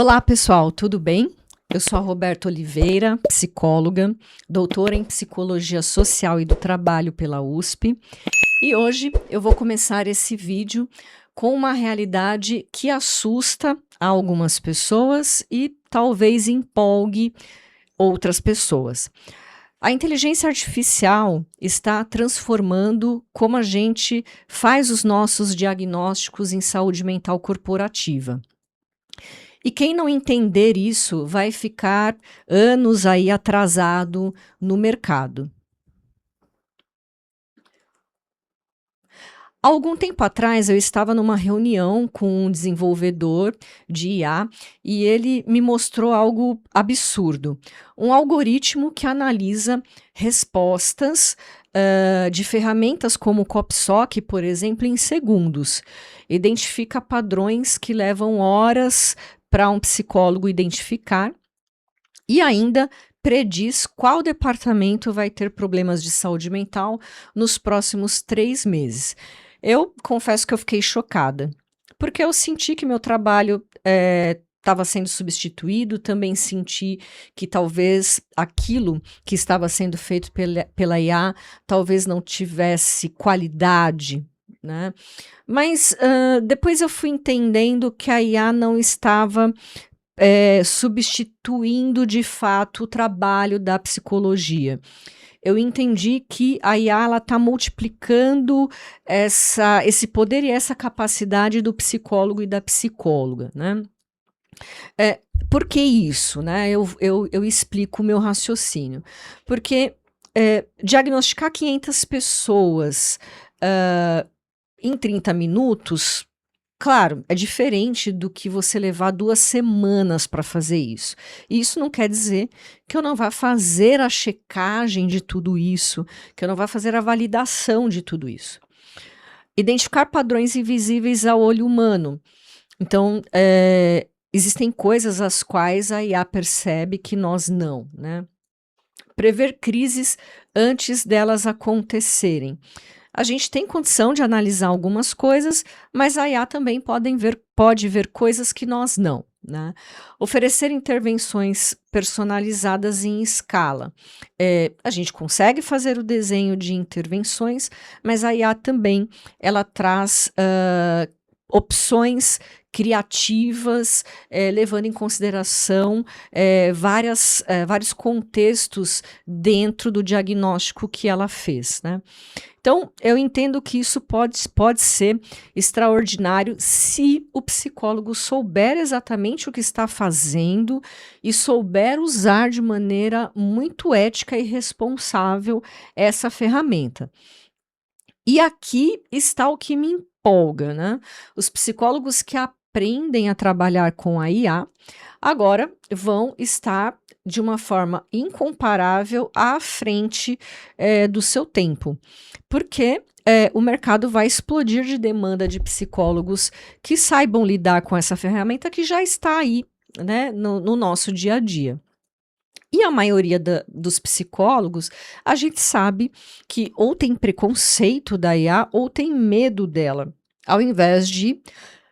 Olá, pessoal, tudo bem? Eu sou a Roberta Oliveira, psicóloga, doutora em Psicologia Social e do Trabalho pela USP, e hoje eu vou começar esse vídeo com uma realidade que assusta algumas pessoas e talvez empolgue outras pessoas. A inteligência artificial está transformando como a gente faz os nossos diagnósticos em saúde mental corporativa. E quem não entender isso vai ficar anos aí atrasado no mercado. Há algum tempo atrás eu estava numa reunião com um desenvolvedor de IA e ele me mostrou algo absurdo. Um algoritmo que analisa respostas de ferramentas como o CopSoc, por exemplo, em segundos. Identifica padrões que levam horas para um psicólogo identificar e ainda prediz qual departamento vai ter problemas de saúde mental nos próximos 3 meses. Eu confesso que eu fiquei chocada, porque eu senti que meu trabalho estava sendo substituído, também senti que talvez aquilo que estava sendo feito pela IA talvez não tivesse qualidade, né? Mas depois eu fui entendendo que a IA não estava substituindo de fato o trabalho da psicologia. Eu entendi que a IA está multiplicando esse poder e essa capacidade do psicólogo e da psicóloga, né? Por que isso? Né? Eu explico o meu raciocínio. Porque diagnosticar 500 pessoas em 30 minutos, claro, é diferente do que você levar 2 semanas para fazer isso. E isso não quer dizer que eu não vá fazer a checagem de tudo isso, que eu não vá fazer a validação de tudo isso. Identificar padrões invisíveis ao olho humano. Então, existem coisas as quais a IA percebe que nós não, né? Prever crises antes delas acontecerem. A gente tem condição de analisar algumas coisas, mas a IA também pode ver coisas que nós não, né? Oferecer intervenções personalizadas em escala. A gente consegue fazer o desenho de intervenções, mas a IA também ela traz opções criativas, levando em consideração vários contextos dentro do diagnóstico que ela fez, né? Então, eu entendo que isso pode ser extraordinário se o psicólogo souber exatamente o que está fazendo e souber usar de maneira muito ética e responsável essa ferramenta. E aqui está o que me empolga, né? Os psicólogos que aprendem a trabalhar com a IA agora vão estar de uma forma incomparável à frente do seu tempo, porque o mercado vai explodir de demanda de psicólogos que saibam lidar com essa ferramenta que já está aí, né, no nosso dia a dia. E a maioria dos psicólogos, a gente sabe que ou tem preconceito da IA ou tem medo dela, ao invés de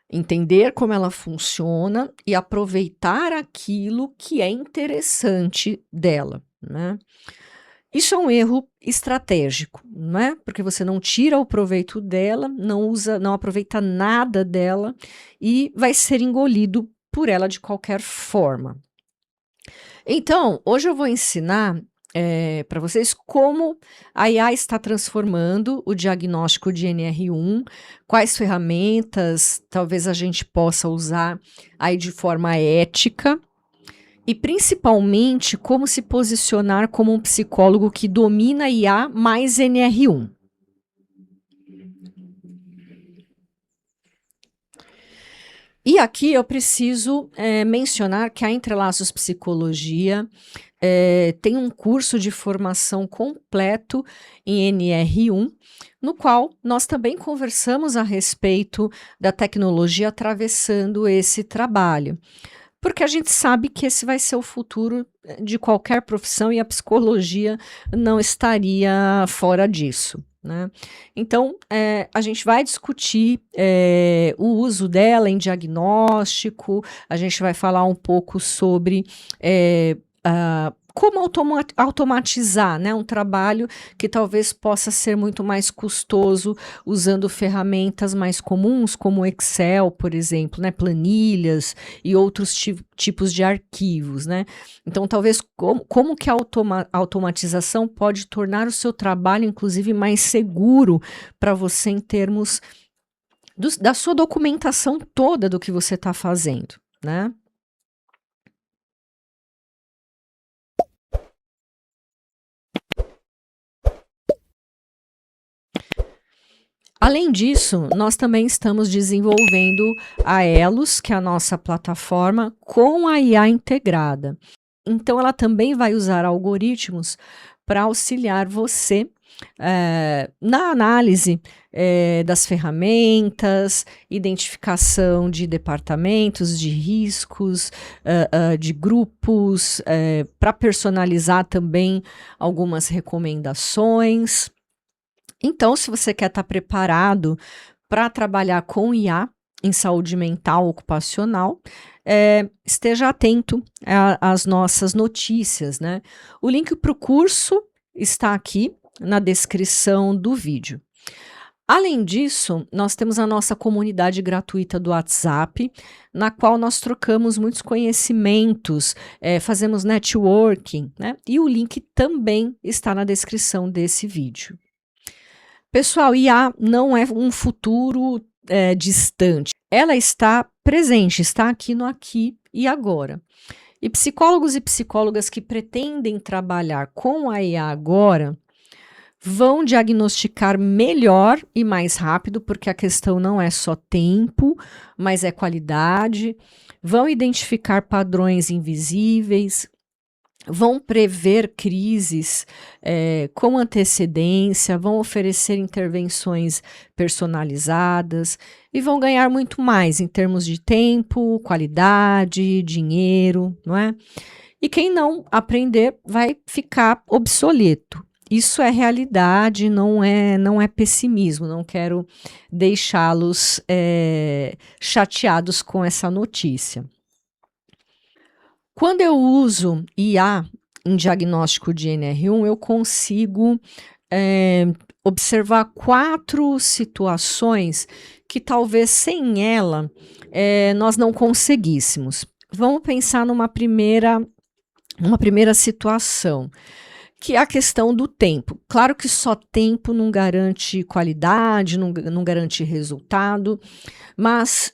entender como ela funciona e aproveitar aquilo que é interessante dela, né? Isso é um erro estratégico, não é? Porque você não tira o proveito dela, não aproveita nada dela e vai ser engolido por ela de qualquer forma. Então, hoje eu vou ensinar para vocês como a IA está transformando o diagnóstico de NR1, quais ferramentas talvez a gente possa usar aí de forma ética e principalmente como se posicionar como um psicólogo que domina IA mais NR1. E aqui eu preciso mencionar que a Entrelaços Psicologia tem um curso de formação completo em NR1, no qual nós também conversamos a respeito da tecnologia atravessando esse trabalho. Porque a gente sabe que esse vai ser o futuro de qualquer profissão e a psicologia não estaria fora disso, né? Então, a gente vai discutir o uso dela em diagnóstico, a gente vai falar um pouco sobre como automatizar, né, um trabalho que talvez possa ser muito mais custoso usando ferramentas mais comuns, como Excel, por exemplo, né, planilhas e outros tipos de arquivos, né? Então, talvez como que a automatização pode tornar o seu trabalho, inclusive, mais seguro para você em termos da sua documentação toda do que você está fazendo, né? Além disso, nós também estamos desenvolvendo a Elos, que é a nossa plataforma, com a IA integrada. Então, ela também vai usar algoritmos para auxiliar você na análise das ferramentas, identificação de departamentos, de riscos, de grupos, para personalizar também algumas recomendações. Então, se você quer estar preparado para trabalhar com IA em saúde mental ocupacional, esteja atento às nossas notícias, né? O link para o curso está aqui na descrição do vídeo. Além disso, nós temos a nossa comunidade gratuita do WhatsApp, na qual nós trocamos muitos conhecimentos, fazemos networking, né? E o link também está na descrição desse vídeo. Pessoal, IA não é um futuro distante. Ela está presente, está aqui no aqui e agora. E psicólogos e psicólogas que pretendem trabalhar com a IA agora vão diagnosticar melhor e mais rápido, porque a questão não é só tempo, mas é qualidade. Vão identificar padrões invisíveis, vão prever crises com antecedência, vão oferecer intervenções personalizadas e vão ganhar muito mais em termos de tempo, qualidade, dinheiro, não é? E quem não aprender vai ficar obsoleto. Isso é realidade, não é pessimismo, não quero deixá-los chateados com essa notícia. Quando eu uso IA em diagnóstico de NR1, eu consigo observar 4 situações que talvez sem ela nós não conseguíssemos. Vamos pensar numa primeira situação, que é a questão do tempo. Claro que só tempo não garante qualidade, não garante resultado, mas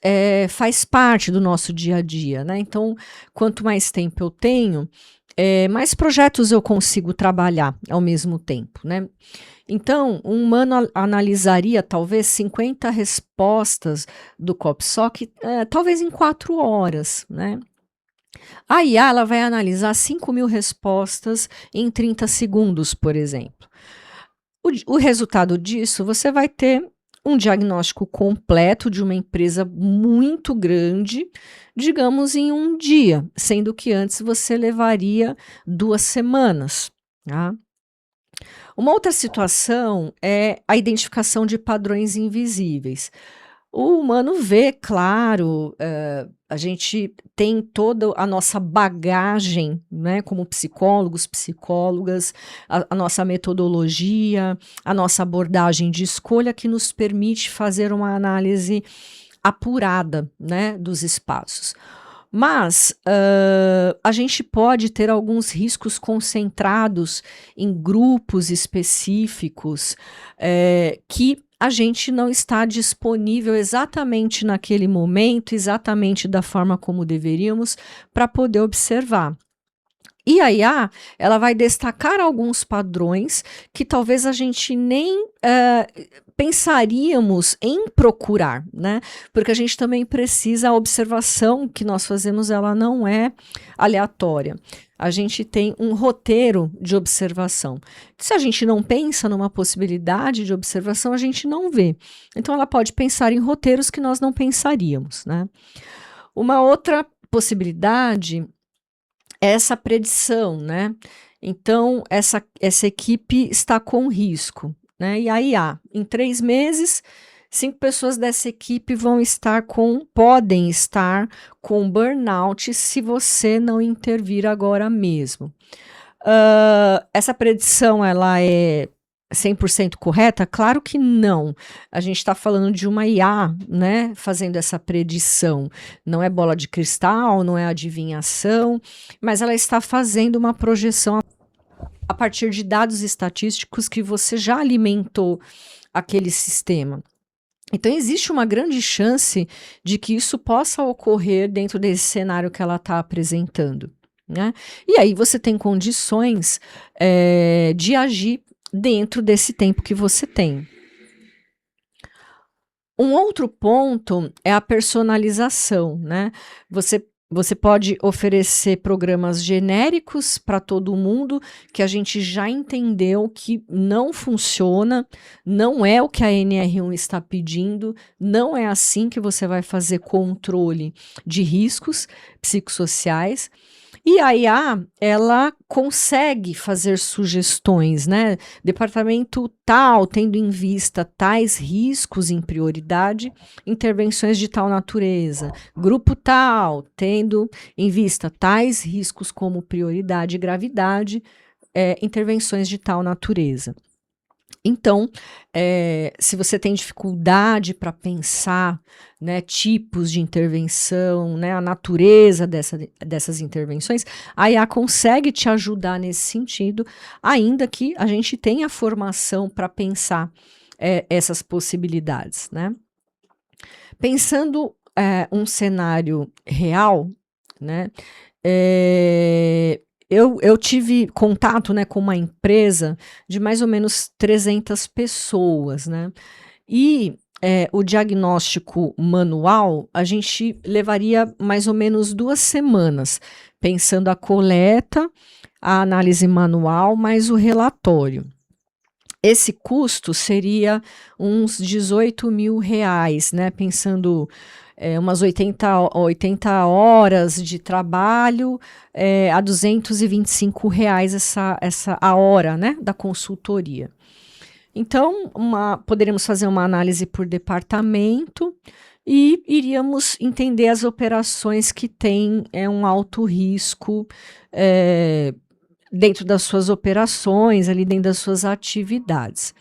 faz parte do nosso dia a dia, né? Então, quanto mais tempo eu tenho, mais projetos eu consigo trabalhar ao mesmo tempo, né? Então, um humano analisaria talvez 50 respostas do COPSOC, talvez em 4 horas, né? A IA ela vai analisar 5.000 respostas em 30 segundos, por exemplo. O resultado disso, você vai ter um diagnóstico completo de uma empresa muito grande, digamos em um dia, sendo que antes você levaria 2 semanas. Tá? Uma outra situação é a identificação de padrões invisíveis. O humano vê, claro, a gente tem toda a nossa bagagem, né, como psicólogos, psicólogas, a nossa metodologia, a nossa abordagem de escolha que nos permite fazer uma análise apurada, né, dos espaços. Mas a gente pode ter alguns riscos concentrados em grupos específicos que a gente não está disponível exatamente naquele momento, exatamente da forma como deveríamos, para poder observar. E a IA, ela vai destacar alguns padrões que talvez a gente nem pensaríamos em procurar, né? Porque a gente também precisa, a observação que nós fazemos, ela não é aleatória. A gente tem um roteiro de observação. Se a gente não pensa numa possibilidade de observação, a gente não vê. Então, ela pode pensar em roteiros que nós não pensaríamos, né? Uma outra possibilidade é essa predição, né? Então, essa equipe está com risco, né? E aí, em 3 meses, 5 pessoas dessa equipe podem estar com burnout se você não intervir agora mesmo. Essa predição, ela é 100% correta? Claro que não. A gente está falando de uma IA, né, fazendo essa predição. Não é bola de cristal, não é adivinhação, mas ela está fazendo uma projeção a partir de dados estatísticos que você já alimentou aquele sistema. Então, existe uma grande chance de que isso possa ocorrer dentro desse cenário que ela está apresentando, né? E aí você tem condições de agir dentro desse tempo que você tem. Um outro ponto é a personalização, né? Você pode oferecer programas genéricos para todo mundo que a gente já entendeu que não funciona, não é o que a NR1 está pedindo, não é assim que você vai fazer controle de riscos psicossociais. E a IA, ela consegue fazer sugestões, né? Departamento tal, tendo em vista tais riscos em prioridade, intervenções de tal natureza. Grupo tal, tendo em vista tais riscos como prioridade e gravidade, intervenções de tal natureza. Então, se você tem dificuldade para pensar, né, tipos de intervenção, né, a natureza dessas intervenções, a IA consegue te ajudar nesse sentido, ainda que a gente tenha formação para pensar essas possibilidades, né? Pensando um cenário real, né, eu tive contato, né, com uma empresa de mais ou menos 300 pessoas, né? E o diagnóstico manual, a gente levaria mais ou menos 2 semanas, pensando a coleta, a análise manual, mais o relatório. Esse custo seria uns R$18.000, né? Pensando umas 80 horas de trabalho, a R$225 a hora, né, da consultoria. Então, poderíamos fazer uma análise por departamento e iríamos entender as operações que têm um alto risco dentro das suas operações, ali dentro das suas atividades.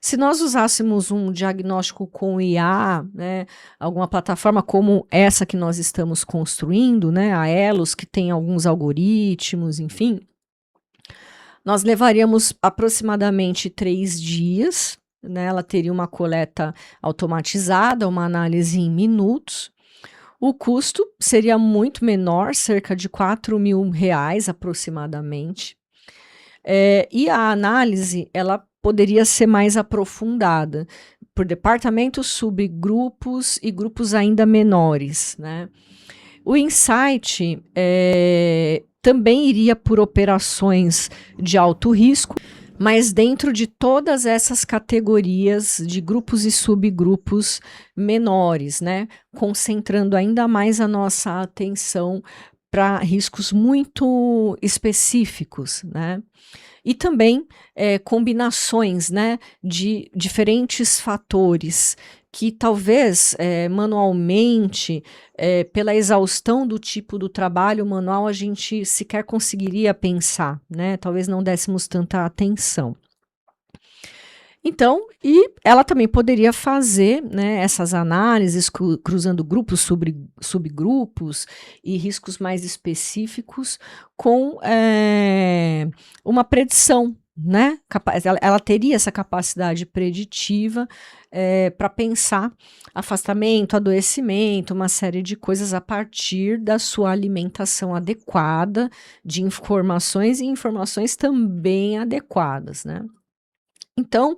Se nós usássemos um diagnóstico com IA, né, alguma plataforma como essa que nós estamos construindo, né, a Elos, que tem alguns algoritmos, enfim, nós levaríamos aproximadamente 3 dias, né, ela teria uma coleta automatizada, uma análise em minutos. O custo seria muito menor, cerca de R$4.000 aproximadamente. E a análise, ela poderia ser mais aprofundada por departamentos, subgrupos e grupos ainda menores, né? O insight também iria por operações de alto risco, mas dentro de todas essas categorias de grupos e subgrupos menores, né? Concentrando ainda mais a nossa atenção para riscos muito específicos, né? E também combinações, né, de diferentes fatores que talvez manualmente, pela exaustão do tipo do trabalho manual, a gente sequer conseguiria pensar, né? Talvez não dessemos tanta atenção. Então, e ela também poderia fazer, né, essas análises cruzando grupos, subgrupos e riscos mais específicos com uma predição, né? Ela teria essa capacidade preditiva para pensar afastamento, adoecimento, uma série de coisas a partir da sua alimentação adequada de informações e informações também adequadas, né? Então,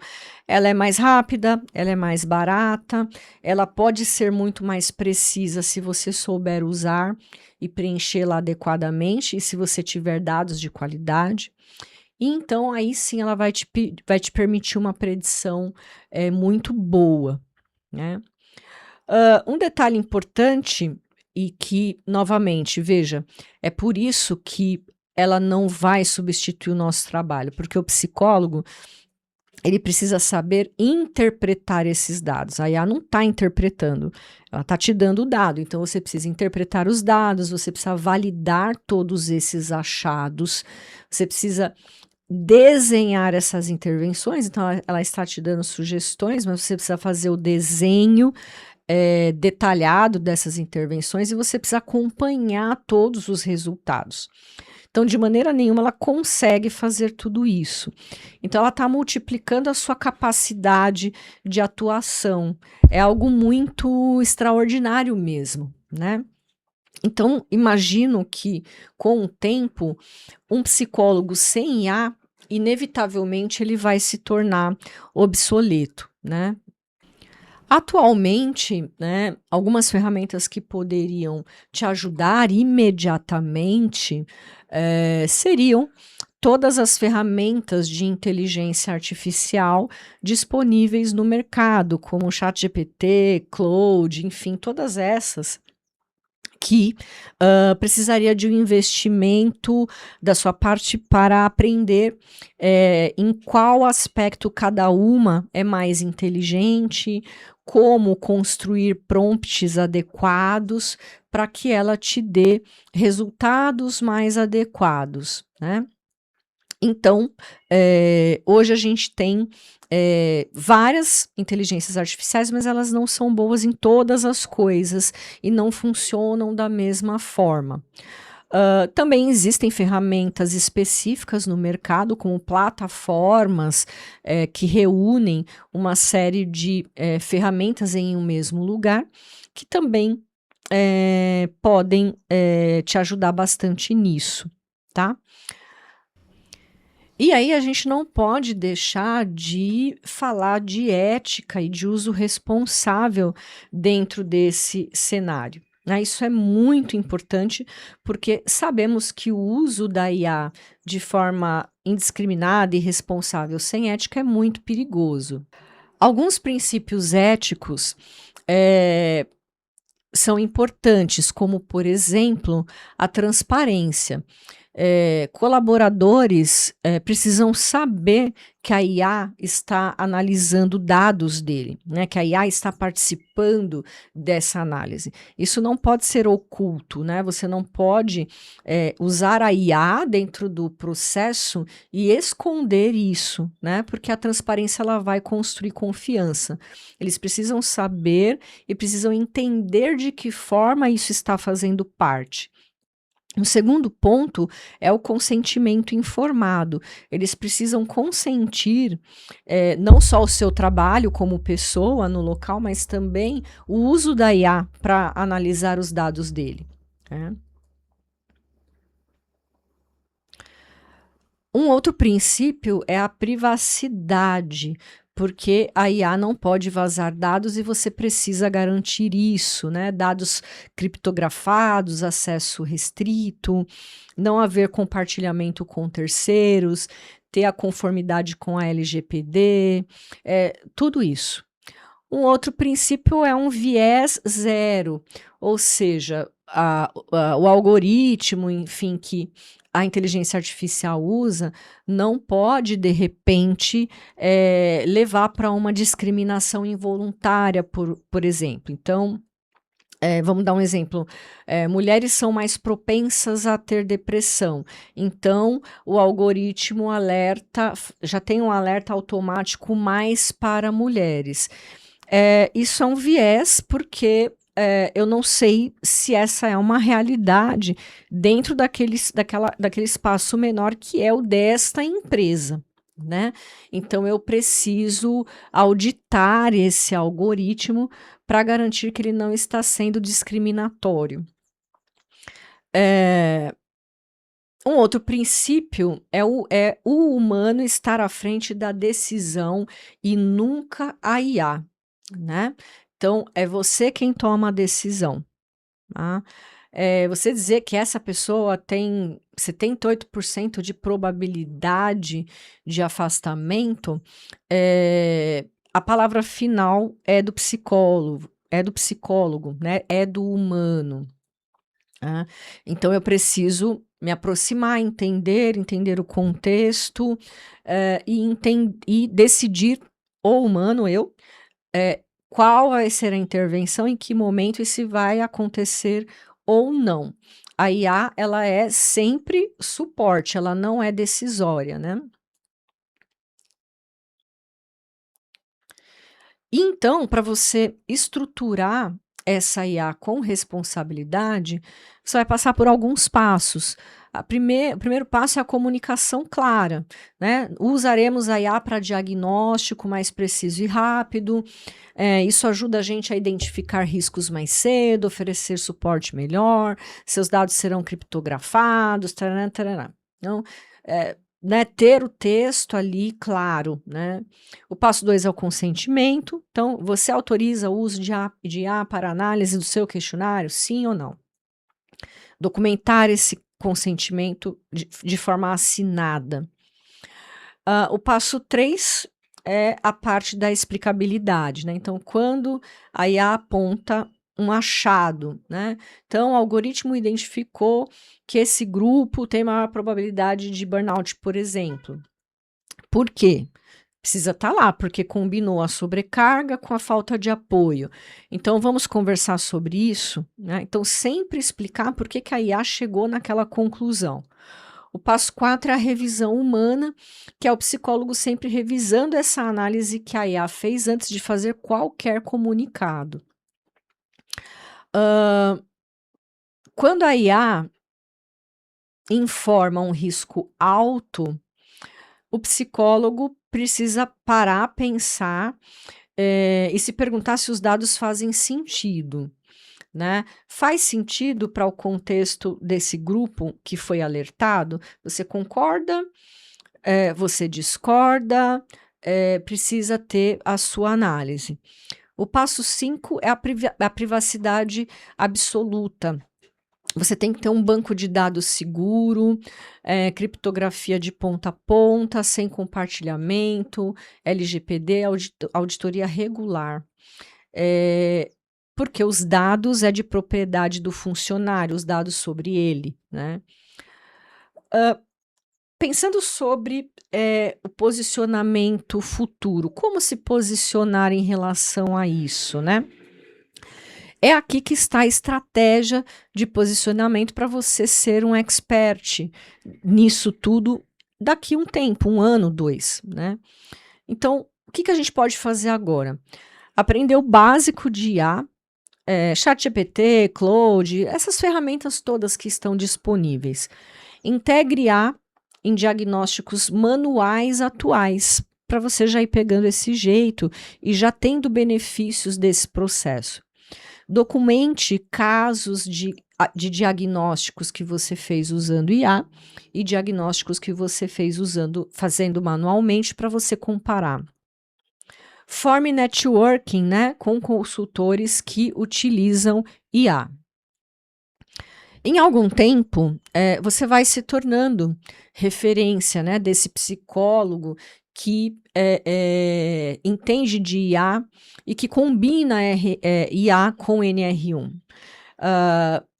ela é mais rápida, ela é mais barata, ela pode ser muito mais precisa se você souber usar e preenchê-la adequadamente, e se você tiver dados de qualidade. E então, aí sim, ela vai te permitir uma predição muito boa, né? Um detalhe importante e que, novamente, veja, é por isso que ela não vai substituir o nosso trabalho, porque o psicólogo ele precisa saber interpretar esses dados. A IA não está interpretando, ela está te dando o dado. Então, você precisa interpretar os dados, você precisa validar todos esses achados, você precisa desenhar essas intervenções. Então, ela está te dando sugestões, mas você precisa fazer o desenho detalhado dessas intervenções e você precisa acompanhar todos os resultados. Então, de maneira nenhuma, ela consegue fazer tudo isso. Então, ela está multiplicando a sua capacidade de atuação. É algo muito extraordinário mesmo, né? Então, imagino que, com o tempo, um psicólogo sem IA, inevitavelmente, ele vai se tornar obsoleto, né? Atualmente, né, algumas ferramentas que poderiam te ajudar imediatamente seriam todas as ferramentas de inteligência artificial disponíveis no mercado, como o ChatGPT, Claude, enfim, todas essas que precisaria de um investimento da sua parte para aprender em qual aspecto cada uma é mais inteligente, como construir prompts adequados para que ela te dê resultados mais adequados, né? Então, hoje a gente tem várias inteligências artificiais, mas elas não são boas em todas as coisas e não funcionam da mesma forma. Também existem ferramentas específicas no mercado, como plataformas que reúnem uma série de ferramentas em um mesmo lugar, que também podem te ajudar bastante nisso, tá? E aí a gente não pode deixar de falar de ética e de uso responsável dentro desse cenário, né? Isso é muito importante, porque sabemos que o uso da IA de forma indiscriminada e irresponsável, sem ética, é muito perigoso. Alguns princípios éticos são importantes, como, por exemplo, a transparência. Colaboradores precisam saber que a IA está analisando dados dele, né? Que a IA está participando dessa análise. Isso não pode ser oculto, né? Você não pode usar a IA dentro do processo e esconder isso, né? Porque a transparência ela vai construir confiança. Eles precisam saber e precisam entender de que forma isso está fazendo parte. O segundo ponto é o consentimento informado. Eles precisam consentir não só o seu trabalho como pessoa no local, mas também o uso da IA para analisar os dados dele, né? Um outro princípio é a privacidade, porque a IA não pode vazar dados e você precisa garantir isso, né? Dados criptografados, acesso restrito, não haver compartilhamento com terceiros, ter a conformidade com a LGPD, tudo isso. Um outro princípio é um viés zero, ou seja, o algoritmo, enfim, que a inteligência artificial usa, não pode, de repente, levar para uma discriminação involuntária, por exemplo. Então, vamos dar um exemplo. Mulheres são mais propensas a ter depressão. Então, o algoritmo alerta, já tem um alerta automático mais para mulheres. Isso é um viés, porque eu não sei se essa é uma realidade dentro daquele espaço menor que é o desta empresa, né? Então, eu preciso auditar esse algoritmo para garantir que ele não está sendo discriminatório. Um outro princípio é o humano estar à frente da decisão e nunca a IA, né? Então, é você quem toma a decisão, tá? Você dizer que essa pessoa tem 78% de probabilidade de afastamento, a palavra final é do psicólogo, né? É do humano. Então, eu preciso me aproximar, entender o contexto, e decidir, o humano, eu, qual vai ser a intervenção, em que momento e se vai acontecer ou não. A IA, ela é sempre suporte, ela não é decisória, né. Então, para você estruturar essa IA com responsabilidade, você vai passar por alguns passos. O primeiro passo é a comunicação clara, né? Usaremos a IA para diagnóstico mais preciso e rápido. Isso ajuda a gente a identificar riscos mais cedo, oferecer suporte melhor, seus dados serão criptografados, tarará, tarará. Então, né, ter o texto ali claro, né? O passo 2 é o consentimento. Então, você autoriza o uso de IA para análise do seu questionário, sim ou não? Documentar esse consentimento de forma assinada. O passo 3 é a parte da explicabilidade, né? Então, quando a IA aponta um achado, né? Então, o algoritmo identificou que esse grupo tem maior probabilidade de burnout, por exemplo. Por quê? Precisa estar lá, porque combinou a sobrecarga com a falta de apoio. Então, vamos conversar sobre isso, né? Então, sempre explicar por que a IA chegou naquela conclusão. O passo 4 é a revisão humana, que é o psicólogo sempre revisando essa análise que a IA fez antes de fazer qualquer comunicado. Quando a IA informa um risco alto, o psicólogo precisa parar, pensar, e se perguntar se os dados fazem sentido, né? Faz sentido para o contexto desse grupo que foi alertado? Você concorda? Você discorda? Precisa ter a sua análise. O passo 5 é a privacidade absoluta. Você tem que ter um banco de dados seguro, criptografia de ponta a ponta, sem compartilhamento, LGPD, auditoria regular. Porque os dados é de propriedade do funcionário, os dados sobre ele, né? Pensando sobre o posicionamento futuro, como se posicionar em relação a isso, né? É aqui que está a estratégia de posicionamento para você ser um expert nisso tudo daqui um tempo, 1 ano, 2, né? Então, o que a gente pode fazer agora? Aprender o básico de IA, ChatGPT, Claude, essas ferramentas todas que estão disponíveis. Integre IA em diagnósticos manuais atuais, para você já ir pegando esse jeito e já tendo benefícios desse processo. Documente casos de diagnósticos que você fez usando IA e diagnósticos que você fez fazendo manualmente para você comparar. Forme networking, né, com consultores que utilizam IA. Em algum tempo, você vai se tornando referência, né, desse psicólogo que entende de IA e que combina IA com NR1.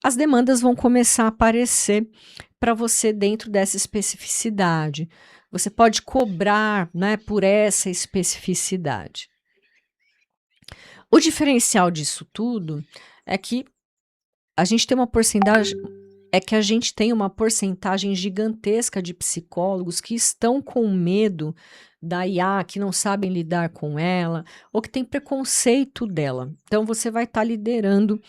As demandas vão começar a aparecer para você dentro dessa especificidade. Você pode cobrar, né, por essa especificidade. O diferencial disso tudo é que a gente tem uma porcentagem gigantesca de psicólogos que estão com medo da IA, que não sabem lidar com ela, ou que têm preconceito dela. Então, você vai estar liderando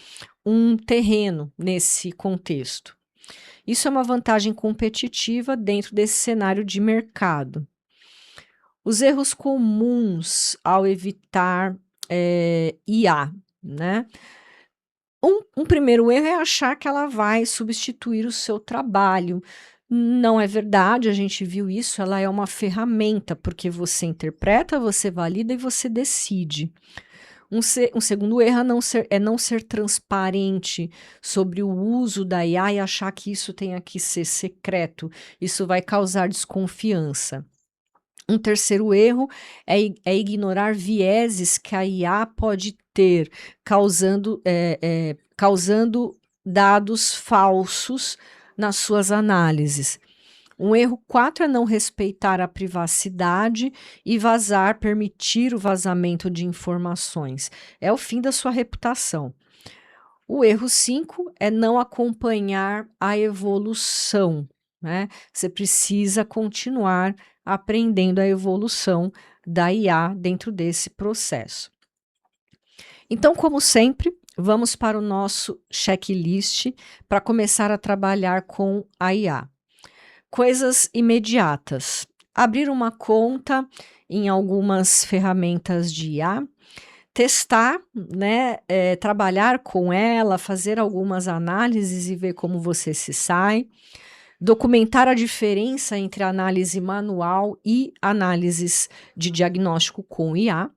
um terreno nesse contexto. Isso é uma vantagem competitiva dentro desse cenário de mercado. Os erros comuns ao evitar IA, né? Um primeiro erro é achar que ela vai substituir o seu trabalho. Não é verdade, a gente viu isso, ela é uma ferramenta, porque você interpreta, você valida e você decide. Um segundo erro é não ser transparente sobre o uso da IA e achar que isso tenha que ser secreto. Isso vai causar desconfiança. Um terceiro erro é ignorar vieses que a IA pode ter, causando dados falsos, nas suas análises. Um erro 4 é não respeitar a privacidade e permitir o vazamento de informações. É o fim da sua reputação. O erro 5 é não acompanhar a evolução, né? Você precisa continuar aprendendo a evolução da IA dentro desse processo. Então, como sempre, vamos para o nosso checklist para começar a trabalhar com a IA. Coisas imediatas. Abrir uma conta em algumas ferramentas de IA, testar, né, trabalhar com ela, fazer algumas análises e ver como você se sai. Documentar a diferença entre análise manual e análises de diagnóstico com IA.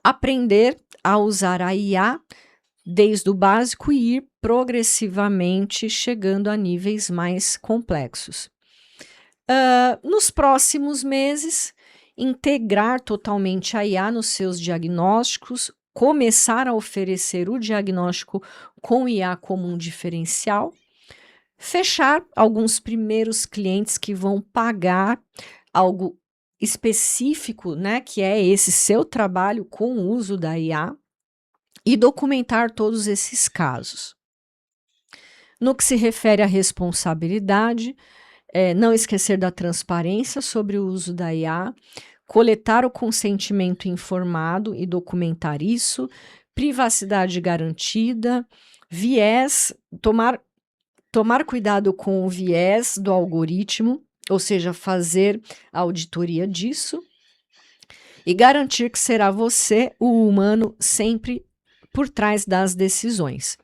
Aprender a usar a IA desde o básico e ir progressivamente chegando a níveis mais complexos. Nos próximos meses, integrar totalmente a IA nos seus diagnósticos, começar a oferecer o diagnóstico com IA como um diferencial, fechar alguns primeiros clientes que vão pagar algo específico, né, que é esse seu trabalho com o uso da IA, e documentar todos esses casos. No que se refere à responsabilidade, não esquecer da transparência sobre o uso da IA, coletar o consentimento informado e documentar isso, privacidade garantida, viés, tomar cuidado com o viés do algoritmo, ou seja, fazer a auditoria disso, e garantir que será você, o humano, sempre por trás das decisões.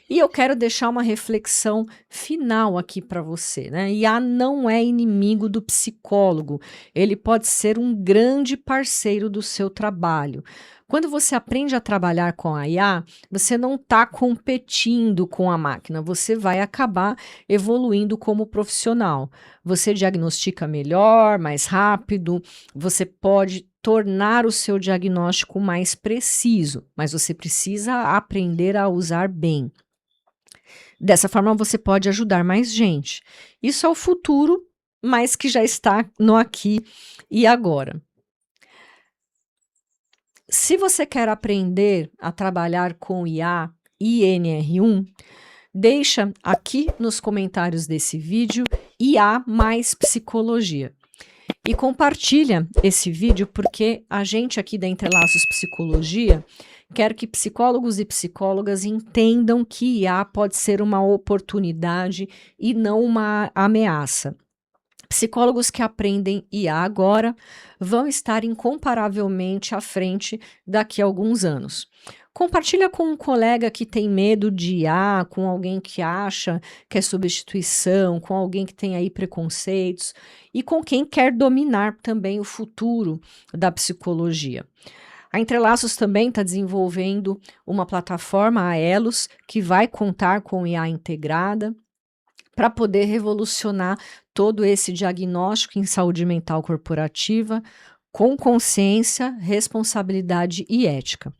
E eu quero deixar uma reflexão final aqui para você, né? IA não é inimigo do psicólogo, ele pode ser um grande parceiro do seu trabalho. Quando você aprende a trabalhar com a IA, você não está competindo com a máquina, você vai acabar evoluindo como profissional. Você diagnostica melhor, mais rápido, você pode tornar o seu diagnóstico mais preciso, mas você precisa aprender a usar bem. Dessa forma, você pode ajudar mais gente. Isso é o futuro, mas que já está no aqui e agora. Se você quer aprender a trabalhar com IA e NR1, deixa aqui nos comentários desse vídeo IA mais psicologia. E compartilha esse vídeo porque a gente aqui da Entrelaços Psicologia quer que psicólogos e psicólogas entendam que IA pode ser uma oportunidade e não uma ameaça. Psicólogos que aprendem IA agora vão estar incomparavelmente à frente daqui a alguns anos. Compartilha com um colega que tem medo de IA, com alguém que acha que é substituição, com alguém que tem aí preconceitos e com quem quer dominar também o futuro da psicologia. A Entrelaços também está desenvolvendo uma plataforma, a Elos, que vai contar com IA integrada para poder revolucionar todo esse diagnóstico em saúde mental corporativa com consciência, responsabilidade e ética.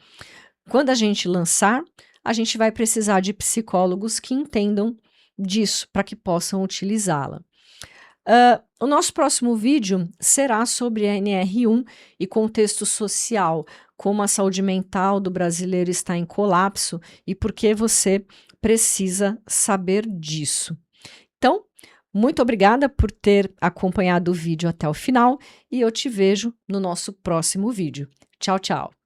Quando a gente lançar, a gente vai precisar de psicólogos que entendam disso para que possam utilizá-la. O nosso próximo vídeo será sobre a NR1 e contexto social, como a saúde mental do brasileiro está em colapso e por que você precisa saber disso. Então, muito obrigada por ter acompanhado o vídeo até o final e eu te vejo no nosso próximo vídeo. Tchau, tchau!